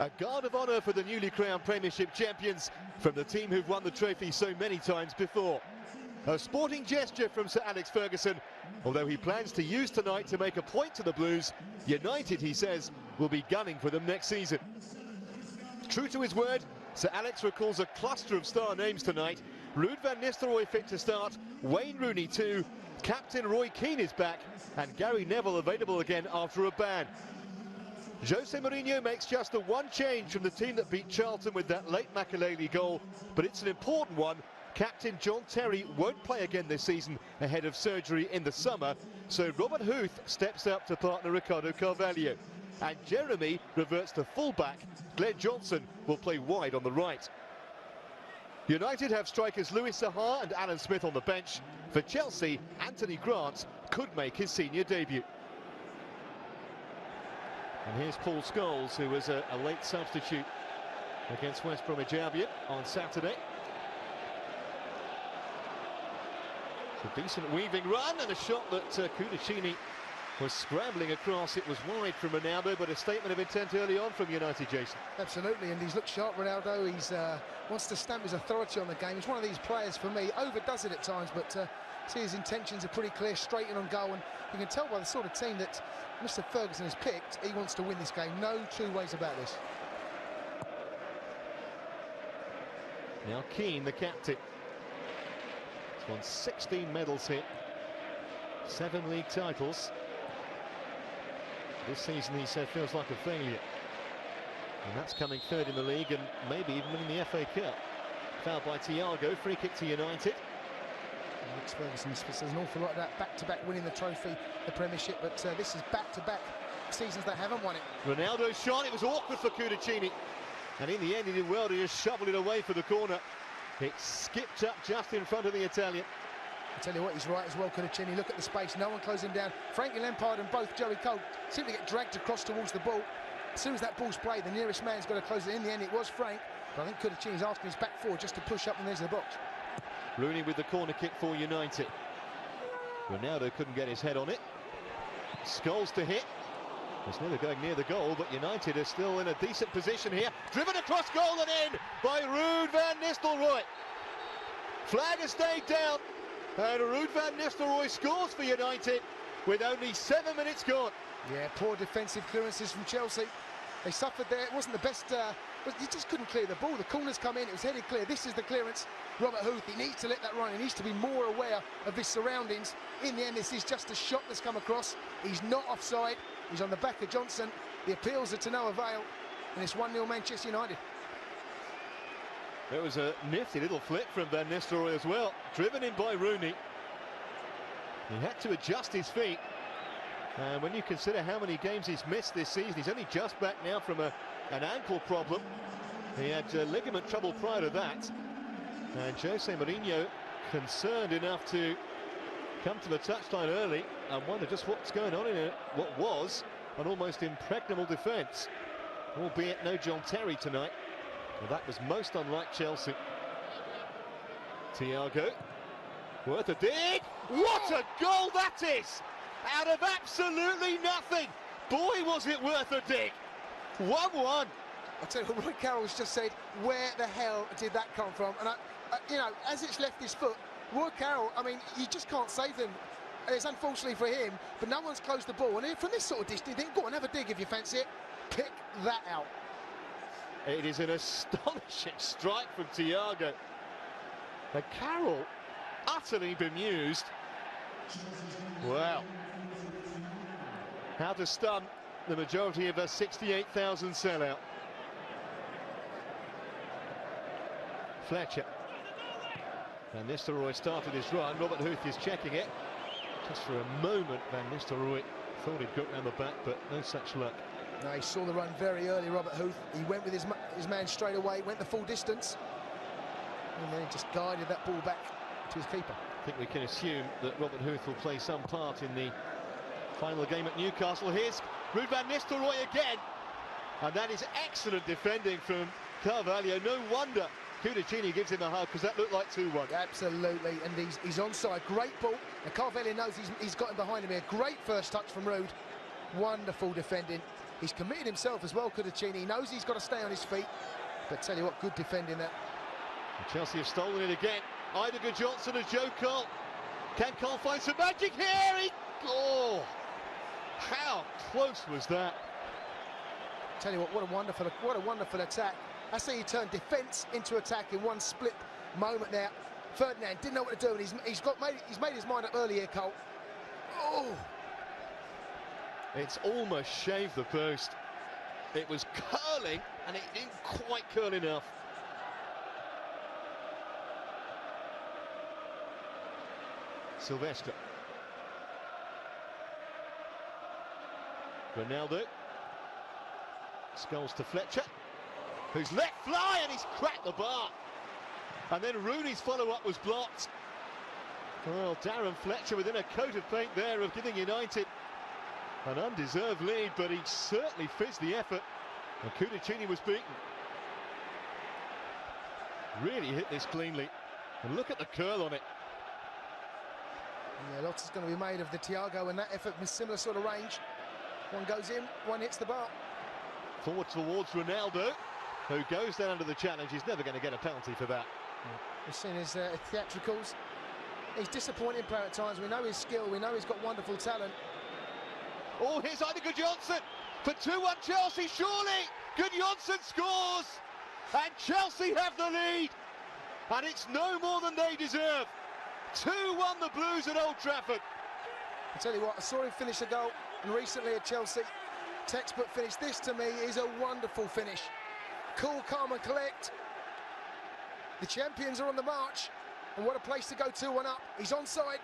A guard of honour for the newly crowned Premiership champions from the team who've won the trophy so many times before. A sporting gesture from Sir Alex Ferguson, although he plans to use tonight to make a point to the Blues. United, he says, will be gunning for them next season. True to his word, Sir Alex recalls a cluster of star names tonight. Ruud van Nistelrooy fit to start, Wayne Rooney too, captain Roy Keane is back, and Gary Neville available again after a ban. Jose Mourinho makes just the one change from the team that beat Charlton with that late Makelele goal, but it's an important one. Captain John Terry won't play again this season ahead of surgery in the summer, so Robert Huth steps up to partner Ricardo Carvalho. And Jeremy reverts to full-back. Gudjohnson will play wide on the right. United have strikers Louis Saha and Alan Smith on the bench. For Chelsea, Anthony Grant could make his senior debut. And here's Paul Scholes, who was a late substitute against West Bromwich Albion on Saturday. It's a decent weaving run and a shot that Gudjohnson was scrambling across. It was wide from Ronaldo, but a statement of intent early on from United, Jason. Absolutely, and he's looked sharp, Ronaldo. He's wants to stamp his authority on the game. He's one of these players, for me, overdoes it at times, but see, his intentions are pretty clear, straight in on goal, and you can tell by the sort of team that Mr. Ferguson has picked, he wants to win this game. No two ways about this. Now Keane, the captain. He's won 16 medals here, 7 league titles. This season, he said, feels like a failure. And that's coming third in the league and maybe even winning the FA Cup. Fouled by Thiago, free kick to United. Alex Ferguson says an awful lot of that back-to-back winning the trophy, the Premiership, but this is back-to-back seasons they haven't won it. Ronaldo's shot, it was awkward for Gudjohnson. And in the end, he did well to just shovel it away for the corner. It skipped up just in front of the Italian. I tell you what, he's right as well, Gudjohnson. Look at the space, no one closing him down. Frankie Lampard and both Joey Cole seem to get dragged across towards the ball. As soon as that ball's played, the nearest man's got to close it. In the end, it was Frank, but I think Gudjohnson's asking his back forward just to push up on the edge of the box. Rooney with the corner kick for United. Ronaldo couldn't get his head on it. Scholes to hit. It's never going near the goal, but United are still in a decent position here. Driven across goal and in by Ruud van Nistelrooy. Flag has stayed down, and Ruud van Nistelrooy scores for United with only 7 minutes gone. Yeah, poor defensive clearances from Chelsea. They suffered there. It wasn't the best. He just couldn't clear the ball. The corners come in. It was headed clear. This is the clearance. Robert Huth, he needs to let that run. He needs to be more aware of his surroundings. In the end, this is just a shot that's come across. He's not offside. He's on the back of Johnson. The appeals are to no avail, and it's 1-0 Manchester United. There was a nifty little flick from Van Nistelrooy as well, driven in by Rooney. He had to adjust his feet. And when you consider how many games he's missed this season, he's only just back now from an ankle problem. He had ligament trouble prior to that. And Jose Mourinho concerned enough to come to the touchline early and wonder just what's going on in what was an almost impregnable defence. Albeit no John Terry tonight. Well, that was most unlike Chelsea. Thiago, worth a dig. What a goal that is! Out of absolutely nothing. Boy, was it worth a dig. 1-1. I'll tell you what, Roy Carroll's just said, where the hell did that come from? And, you know, as it's left his foot, Roy Carroll, I mean, you just can't save them. It's unfortunately for him, but no one's closed the ball. And from this sort of distance, you think, go on, have a dig if you fancy it. Pick that out. It is an astonishing strike from Thiago. And Carroll, utterly bemused. Wow. How to stun the majority of a 68,000 sellout. Fletcher. Van Nistelrooy started his run. Robert Huth is checking it. Just for a moment, Van Nistelrooy thought he'd got round the back, but no such luck. No, he saw the run very early, Robert Huth. He went with his man straight away, went the full distance, and then just guided that ball back to his keeper. I think we can assume that Robert Huth will play some part in the final game at Newcastle. Here's Ruud van Nistelrooy again, and that is excellent defending from Carvalho. No wonder Gudjohnson gives him a hug, because that looked like 2-1. Absolutely, and he's onside. Great ball, and Carvalho knows he's got him behind him here. Great first touch from Ruud. Wonderful defending. He's committed himself as well, Gudjohnson. He knows he's got to stay on his feet. But tell you what, good defending that. And Chelsea have stolen it again. Either Gudjohnson or Joe Cole. Can Cole find some magic here? Oh, how close was that? Tell you what a wonderful attack. I say he turned defence into attack in one split moment there. Ferdinand didn't know what to do, and he's made his mind up early here, Cole. Oh! It's almost shaved the post. It was curling, and it didn't quite curl enough. Sylvester. Ronaldo. Skulls to Fletcher, who's let fly, and he's cracked the bar. And then Rooney's follow-up was blocked. Well, Darren Fletcher within a coat of paint there of giving United an undeserved lead, but he certainly fizzed the effort. And Gudjohnson was beaten. Really hit this cleanly. And look at the curl on it. Yeah, lots is going to be made of the Thiago and that effort in similar sort of range. One goes in, one hits the bar. Forward towards Ronaldo, who goes down under the challenge. He's never going to get a penalty for that. We've seen his theatricals. He's disappointing player at times. We know his skill, we know he's got wonderful talent. Oh, here's either Gudjohnson for 2-1 Chelsea, surely! Gudjohnson scores! And Chelsea have the lead! And it's no more than they deserve. 2-1 the Blues at Old Trafford. I tell you what, I saw him finish a goal and recently at Chelsea. Textbook finish. This to me is a wonderful finish. Cool, calm and collect. The champions are on the march, and what a place to go 2-1 up. He's onside.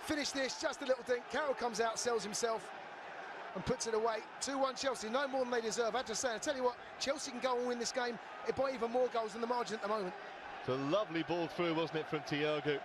Finish this, just a little dink. Carroll comes out, sells himself and puts it away. 2-1 Chelsea, no more than they deserve. I just say, I tell you what, Chelsea can go and win this game by even more goals than the margin at the moment. It's a lovely ball through, wasn't it, from Thiago?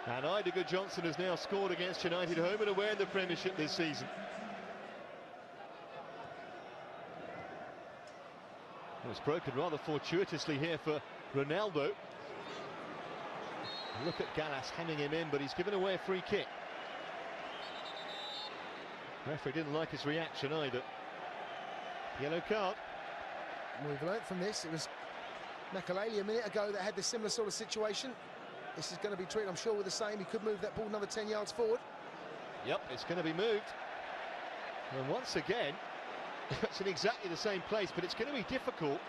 And Ida Gudjohnson has now scored against United home and away in the Premiership this season. It was broken rather fortuitously here for Ronaldo. Look at Gallas hemming him in, but he's given away a free kick. The referee didn't like his reaction either. Yellow card. We've learnt from this. It was Makaleli a minute ago that had this similar sort of situation. This is going to be treated, I'm sure, with the same. He could move that ball another 10 yards forward. Yep, it's going to be moved. And once again, it's in exactly the same place, but it's going to be difficult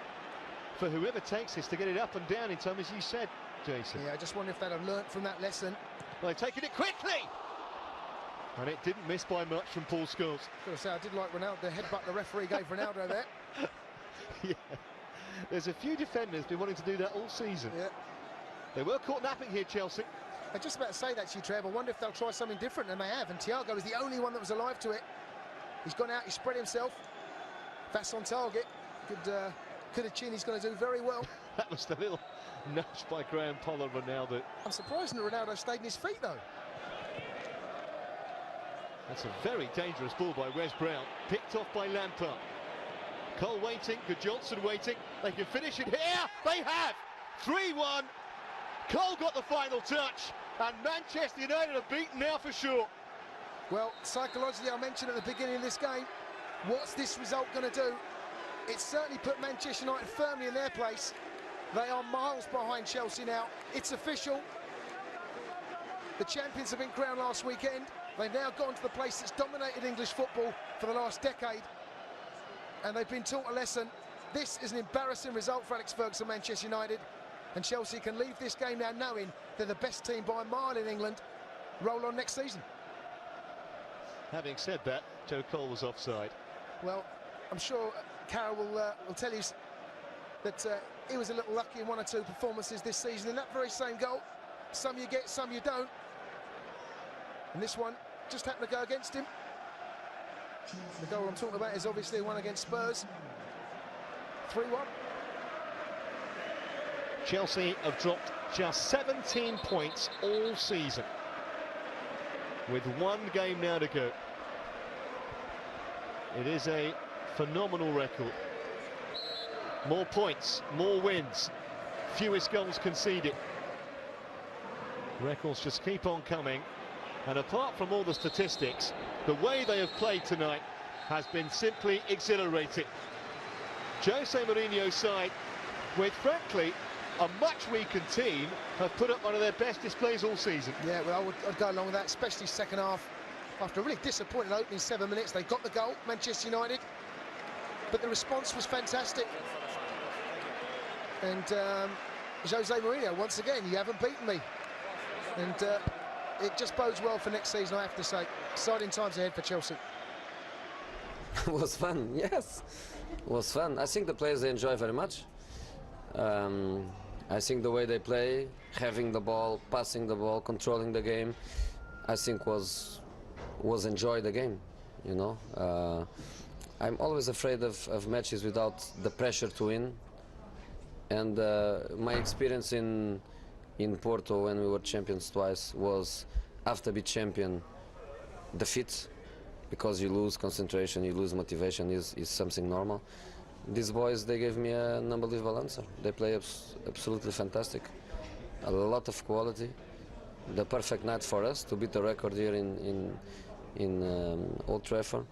for whoever takes this to get it up and down in time, as you said, Jason. Yeah, I just wonder if they'd have learnt from that lesson. Well, they've taken it quickly! And it didn't miss by much from Paul Scholes. I've got to say, I did like Ronaldo, the headbutt the referee gave Ronaldo there. Yeah, there's a few defenders been wanting to do that all season. Yeah. They were caught napping here, Chelsea. I was just about to say that to you, Trev. I wonder if they'll try something different, and they have. And Thiago is the only one that was alive to it. He's gone out, he's spread himself. That's on target. Gudjohnson's going to do very well. That was the little nudge by Graham Pollard, Ronaldo. I'm surprised that Ronaldo stayed in his feet, though. That's a very dangerous ball by Wes Brown. Picked off by Lampard. Cole waiting, Gudjohnson waiting. They can finish it here. They have. 3-1. Cole got the final touch. And Manchester United are beaten now for sure. Well, psychologically, I mentioned at the beginning of this game, what's this result going to do? It's certainly put Manchester United firmly in their place. They are miles behind Chelsea now. It's official. The champions have been crowned last weekend. They've now gone to the place that's dominated English football for the last decade. And they've been taught a lesson. This is an embarrassing result for Alex Ferguson, Manchester United. And Chelsea can leave this game now knowing they're the best team by a mile in England. Roll on next season. Having said that, Joe Cole was offside. Well, I'm sure Carroll will tell you that he was a little lucky in one or two performances this season in that very same goal. Some you get, some you don't. And this one just happened to go against him. The goal I'm talking about is obviously one against Spurs. 3-1. Chelsea have dropped just 17 points all season, with one game now to go. It is a phenomenal record. More points, more wins, fewest goals conceded. Records just keep on coming. And apart from all the statistics, the way they have played tonight has been simply exhilarating. Jose Mourinho's side, with frankly a much weakened team, have put up one of their best displays all season. Yeah, well, I'd go along with that, especially second half. After a really disappointing opening 7 minutes, they got the goal, Manchester United, but the response was fantastic. And Jose Mourinho, once again, you haven't beaten me. And it just bodes well for next season, I have to say. Exciting times ahead for Chelsea. It was fun, yes. It was fun. I think the players, they enjoy very much. I think the way they play, having the ball, passing the ball, controlling the game, I think was enjoy the game, you know. I'm always afraid of matches without the pressure to win. And my experience in Porto when we were champions twice was after being champion, defeat, because you lose concentration, you lose motivation is something normal. These boys, they gave me an unbelievable answer. They play absolutely fantastic, a lot of quality. The perfect night for us to beat the record here in Old Trafford.